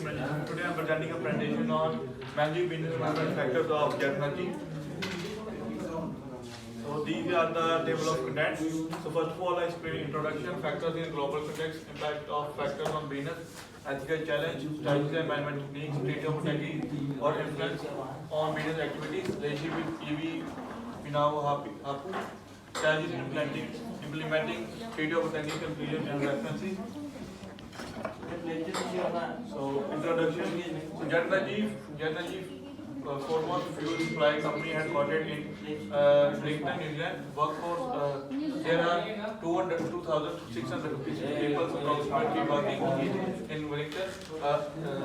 presentation. Today I am presenting a presentation on managing business management factors of Jet Energy. So these are the table of contents. So first of all, I explain introduction, factors in global context, impact of factors on business, ethical challenge, strategies and management techniques, state of opportunity or influence on business activities, relationship with EV, Minawa Hapu, strategies implementing state of opportunity, conclusion and references. So introduction. So Jet Energy, foremost fuel supply company headquartered in Brisbane, New Zealand. Workforce, there are 2,656 people approximately working in Wellington.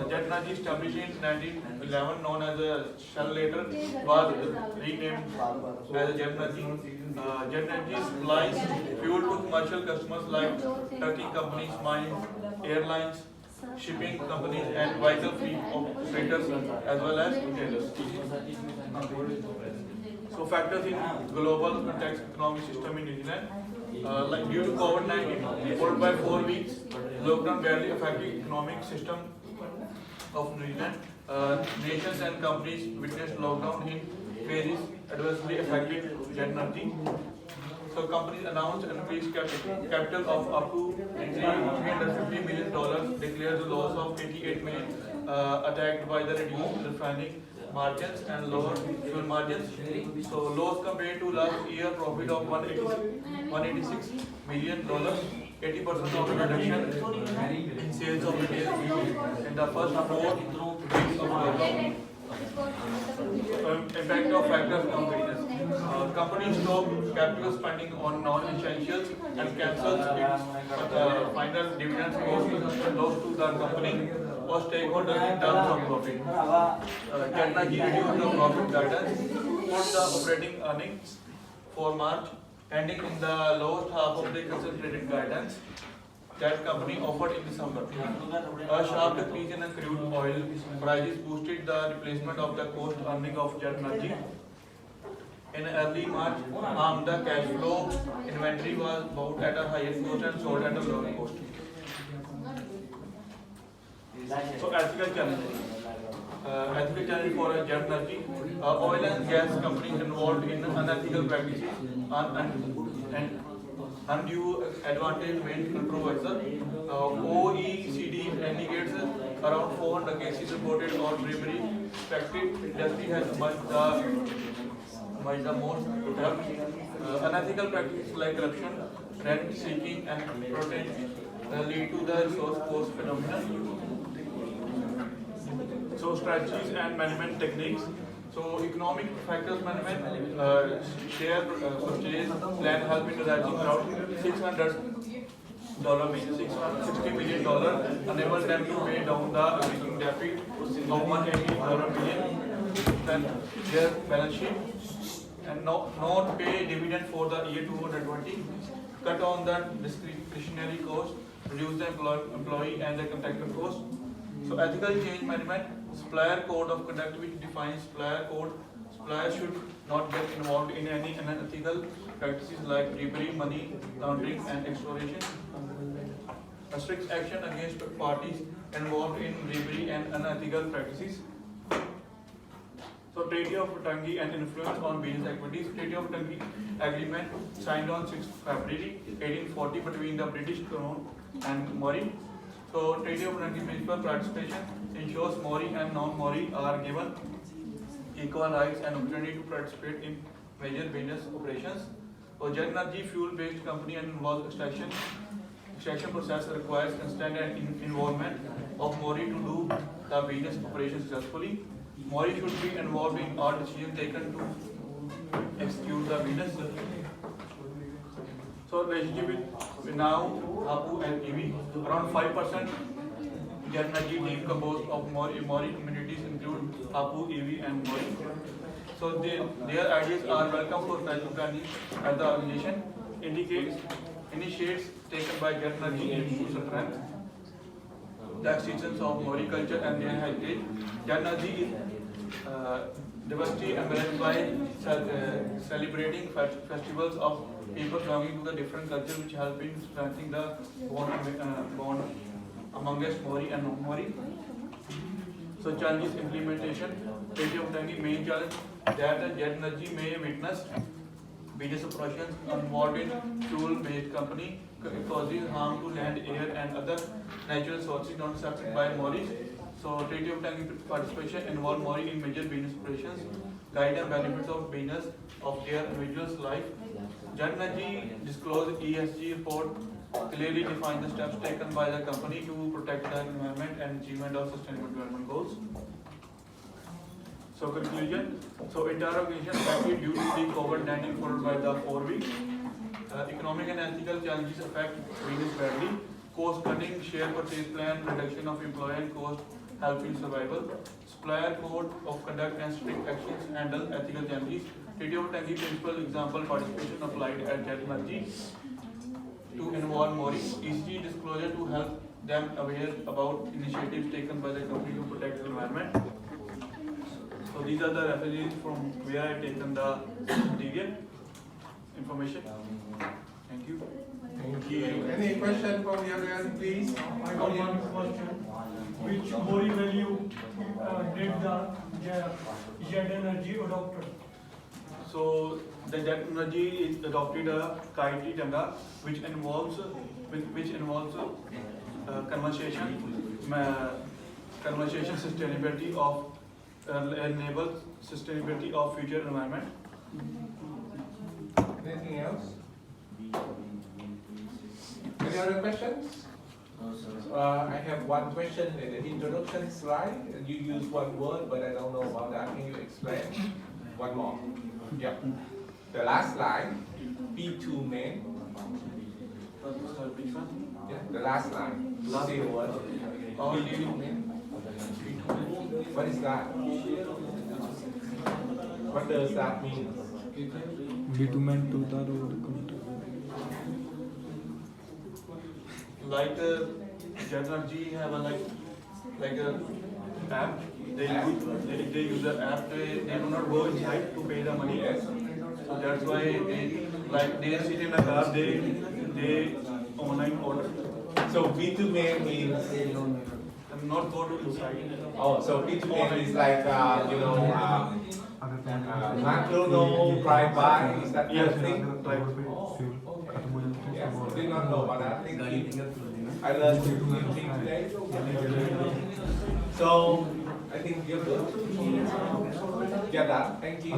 Jet Energy, established in 1911, known as a Shell later, was renamed as Jet Energy. Jet Energy supplies fuel to commercial customers like trucking companies, mines, airlines, shipping companies and vehicle fleet operators as well as retailers. So factors in global context economic system in New Zealand. Like due to COVID-19, followed by 4 weeks, lockdown barely affected economic system of New Zealand. Nations and companies witnessed lockdown in phases adversely affected Jet Energy. So companies announced an increased capital of up to $350 million, declared the loss of $88 million, attacked by the reduced refining margins and lower fuel margins. So loss compared to last year, profit of $186 million, 80% of the reduction in sales of retail fuel in the first 4 weeks of lockdown. Impact of factors on business. Companies stop capital spending on non-essentials and cancels its final dividends goes to the company or stakeholders in terms of profit. Jet Energy reduced the profit guidance for the operating earnings for March, ending in the lowest half of the consolidated guidance that company offered in December. A sharp decrease in crude oil prices boosted the replacement of the cost earning of Jet Energy. In early March, the cash flow inventory was bought at a higher cost and sold at a lower cost. So ethical challenge. Ethical challenge for Jet Energy. Oil and gas companies involved in unethical practices and undue advantage wind controversial. OECD indicates around 400 cases reported on bribery. Factory industry has emerged the most corrupt. Unethical practices like corruption, rent seeking, and protest lead to the resource cost phenomenon. So strategies and management techniques. So economic factors management, share purchase plan has been realizing around $660 million, enable them to pay down the existing debt of $180 million, then their balance sheet, and not pay dividend for the year 2020, cut on the discretionary cost, reduce the employee and the contractor cost. So ethical change management, supplier code of conduct which defines supplier code. Suppliers should not get involved in any unethical practices like bribery, money laundering and extortion. A strict action against parties involved in bribery and unethical practices. So Treaty of Waitangi and influence on business activities. Treaty of Waitangi agreement signed on 6 February 1840 between the British Crown and Maori. So Treaty of Waitangi principal participation ensures Maori and non-Maori are given equal rights and opportunity to participate in major business operations. So Jet Energy, fuel-based company and involves extraction process requires constant involvement of Maori to do the business operation successfully. Maori should be involved in all decisions taken to execute the business. So relationship with now Hapu and EV, around 5% Jet Energy team composed of Maori communities include Hapu, EV and Maori. So their ideas are welcome for national planning as the organization initiates taken by Jet Energy aim to strengthen the existence of Maori culture and their heritage. Jet Energy is diversity embraced by celebrating festivals of people belonging to the different cultures, which has been strengthening the bond amongst Maori and non-Maori. So challenges implementation. State of Tangi main challenge that the Jet Energy may witness business operations involved in fuel-based company causing harm to land, air, and other natural sources not accepted by Maurice. So, Treaty of Tangi participation involve Maurice in major business operations, guide and benefits of business of their individuals' life. Jet Energy disclosed ESG report clearly defines the steps taken by the company to protect the environment and achievement of sustainable development goals. So conclusion. So interrogation active due to the COVID-19 followed by the 4 weeks. Economic and ethical challenges affect business badly. Cost cutting, share purchase plan, reduction of employee and cost helping survival. Supplier code of conduct and strict actions handle ethical challenges. Treaty of Tangi principal example participation applied at Jet Energy to involve Maurice. ESG disclosure to help them aware about initiatives taken by the company to protect the environment. So these are the references from where I have taken the material information. Thank you. Thank you. Any question from the audience, please? I got one question. Which Mori value did the Jet Energy adopted? So the Jet Energy is adopted a KIT Tanga, which involves conversation sustainability of enable sustainability of future environment. Anything else? Any other questions? I have one question in the introduction slide. You use one word, but I don't know about that. Can you explain? One more. Yep. The last line, P2 main. Yeah, the last line. Last Say the word. P2 main. What is that? What does that mean? Bitumen to the road. Like Jet Energy have a like a app. They use the app. They do not go inside to pay the money. Yes. So that's why they sit in the car. They online order. So P2 main means. And not go to inside. Oh, so P2 main is like McDonald's drive-by. Is that kind of thing? Right. Yes, I did not know about that. Thank you. I learned new thing today. So I think you're good. Get that. Thank you.